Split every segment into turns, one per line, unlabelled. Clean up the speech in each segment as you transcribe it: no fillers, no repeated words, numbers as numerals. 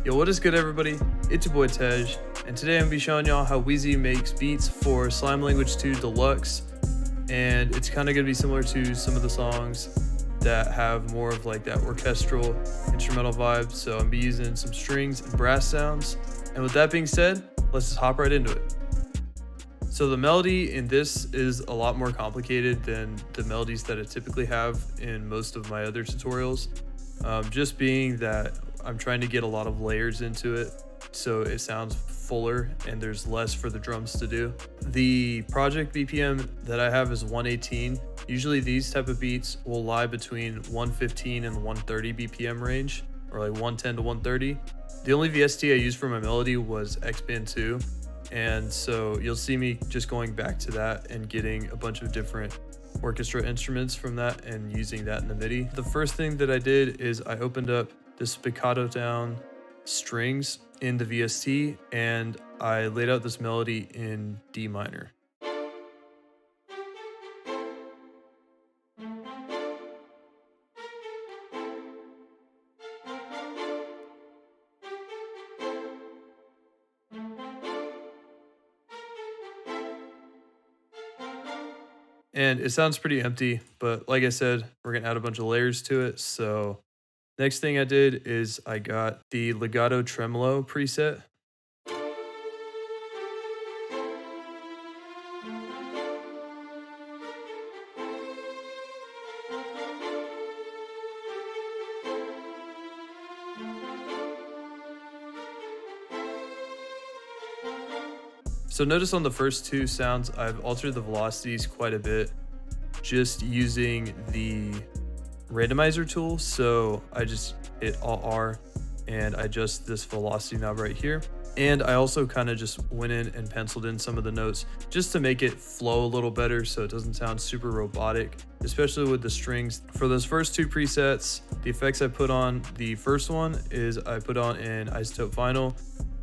Yo, what is good, everybody? It's your boy Tej, and today I'm gonna be showing y'all how Wheezy makes beats for Slime Language 2 Deluxe, and it's kind of gonna be similar to some of the songs that have more of like that orchestral instrumental vibe. So I'm gonna be using some strings and brass sounds. And with that being said, let's just hop right into it. So the melody in this is a lot more complicated than the melodies that I typically have in most of my other tutorials. Just being that I'm trying to get a lot of layers into it so it sounds fuller and there's less for the drums to do. The project BPM that I have is 118. Usually these type of beats will lie between 115 and 130 BPM range, or like 110 to 130. The only VST I used for my melody was Xband 2, and so you'll see me just going back to that and getting a bunch of different orchestra instruments from that and using that in the MIDI. The first thing that I did is I opened up the Staccato down strings in the VST and I laid out this melody in D minor. And it sounds pretty empty, but like I said, we're gonna add a bunch of layers to it. So next thing I did is I got the legato tremolo preset. So notice on the first two sounds, I've altered the velocities quite a bit just using the randomizer tool. So I just hit Alt R and I adjust this velocity knob right here. And I also kind of just went in and penciled in some of the notes just to make it flow a little better so it doesn't sound super robotic, especially with the strings. For those first two presets, the effects I put on, the first one is I put on an isotope vinyl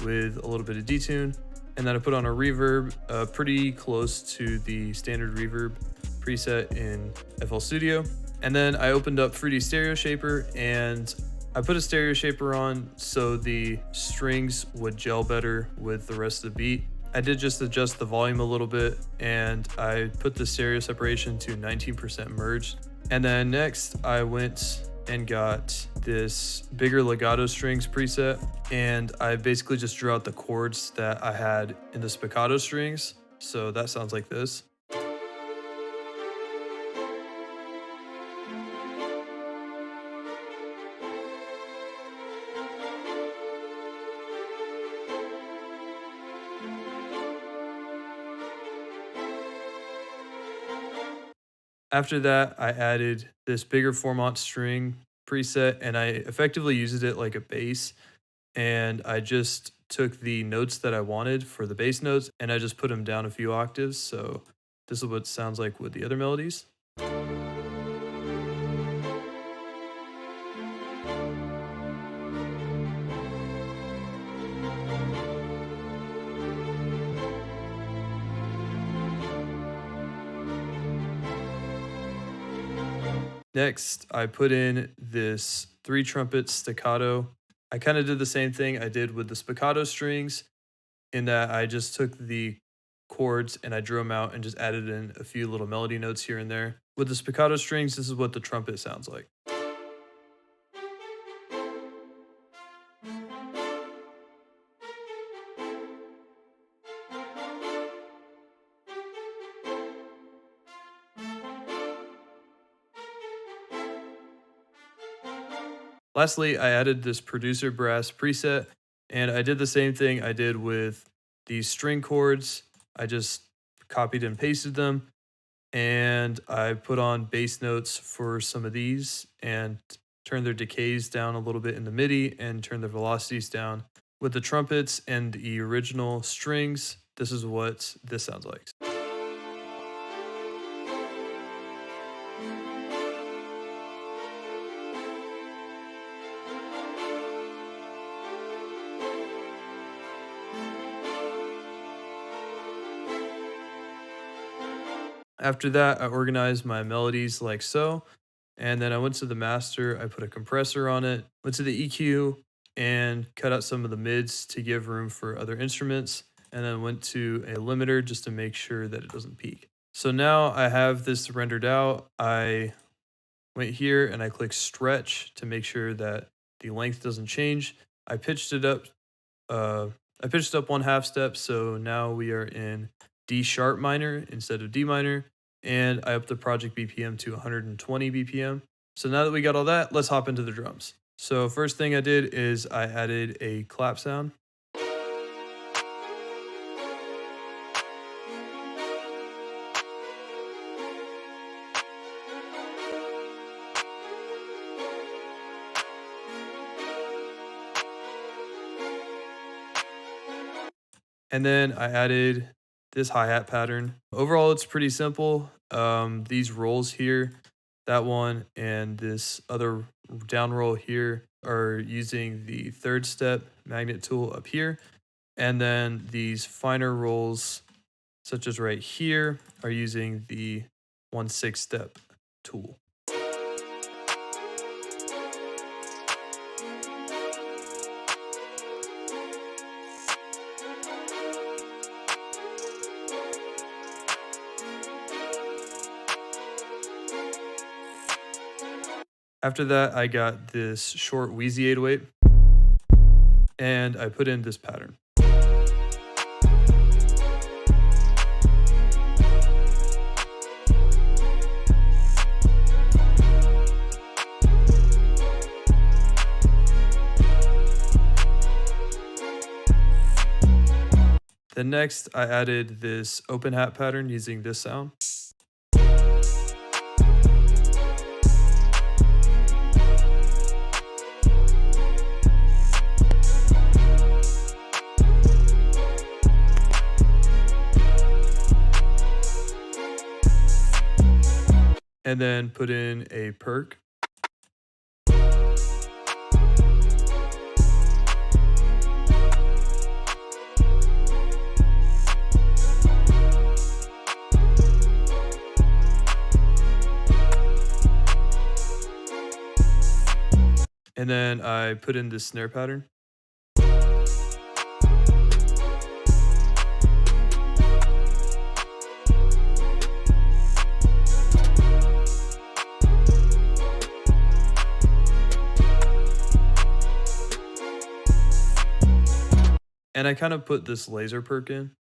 with a little bit of detune, and then I put on a reverb pretty close to the standard reverb preset in FL Studio. And then I opened up Fruity Stereo Shaper and I put a stereo shaper on so the strings would gel better with the rest of the beat. I did just adjust the volume a little bit and I put the stereo separation to 19% merged. And then next I went and got this bigger legato strings preset and I basically just drew out the chords that I had in the spiccato strings. So that sounds like this. After that, I added this bigger Formant string preset and I effectively used it like a bass. And I just took the notes that I wanted for the bass notes and I just put them down a few octaves. So this is what it sounds like with the other melodies. Next, I put in this 3-trumpet staccato. I kind of did the same thing I did with the spiccato strings in that I just took the chords and I drew them out and just added in a few little melody notes here and there. With the spiccato strings, this is what the trumpet sounds like. Lastly, I added this producer brass preset and I did the same thing I did with these string chords. I just copied and pasted them and I put on bass notes for some of these and turned their decays down a little bit in the MIDI and turned their velocities down. With the trumpets and the original strings, this is what this sounds like. After that, I organized my melodies like so. And then I went to the master, I put a compressor on it, went to the EQ, and cut out some of the mids to give room for other instruments, and then went to a limiter just to make sure that it doesn't peak. So now I have this rendered out. I went here and I clicked stretch to make sure that the length doesn't change. I pitched it up. I pitched up 1/2 step, so now we are in D sharp minor instead of D minor, and I upped the project BPM to 120 BPM. So now that we got all that, let's hop into the drums. So first thing I did is I added a clap sound. And then I added this hi-hat pattern. Overall, it's pretty simple. These rolls here, that one and this other down roll here are using the 3rd step magnet tool up here. And then these finer rolls, such as right here, are using the 1/6 step tool. After that, I got this short Wheezy 808, and I put in this pattern. Then next, I added this open hat pattern using this sound. And then put in a perk. And then I put in this snare pattern. And I kind of put this laser perk in.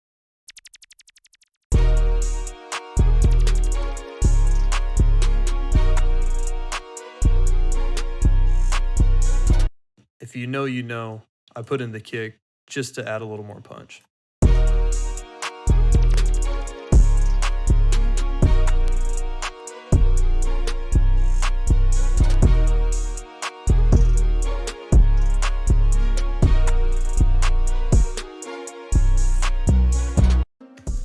If you know, you know, I put in the kick just to add a little more punch.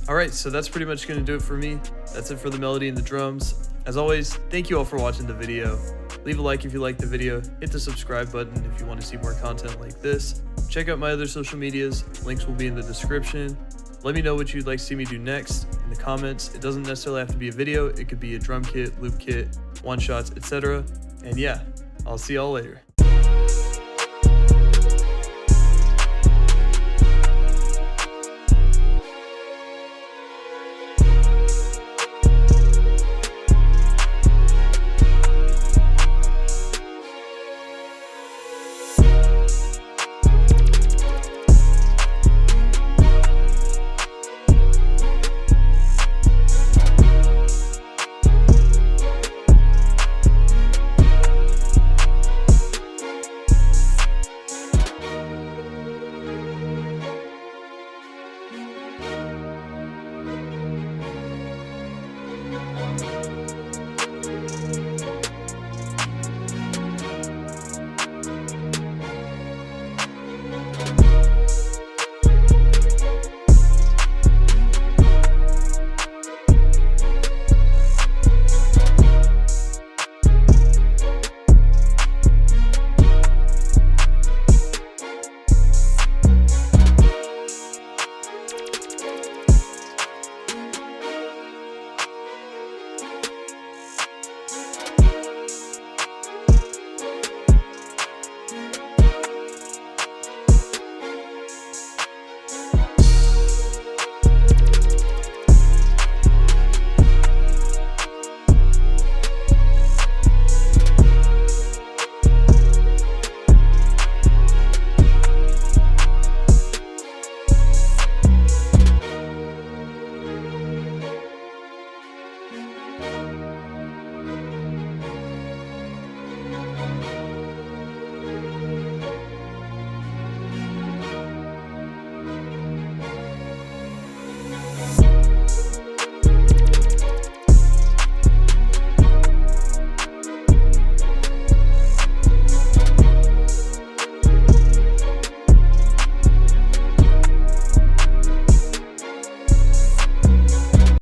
Alright, so that's pretty much going to do it for me. That's it for the melody and the drums. As always, thank you all for watching the video. Leave a like if you liked the video, hit the subscribe button if you want to see more content like this. Check out my other social medias, links will be in the description. Let me know what you'd like to see me do next in the comments. It doesn't necessarily have to be a video, it could be a drum kit, loop kit, one-shots, etc. And yeah, I'll see y'all later.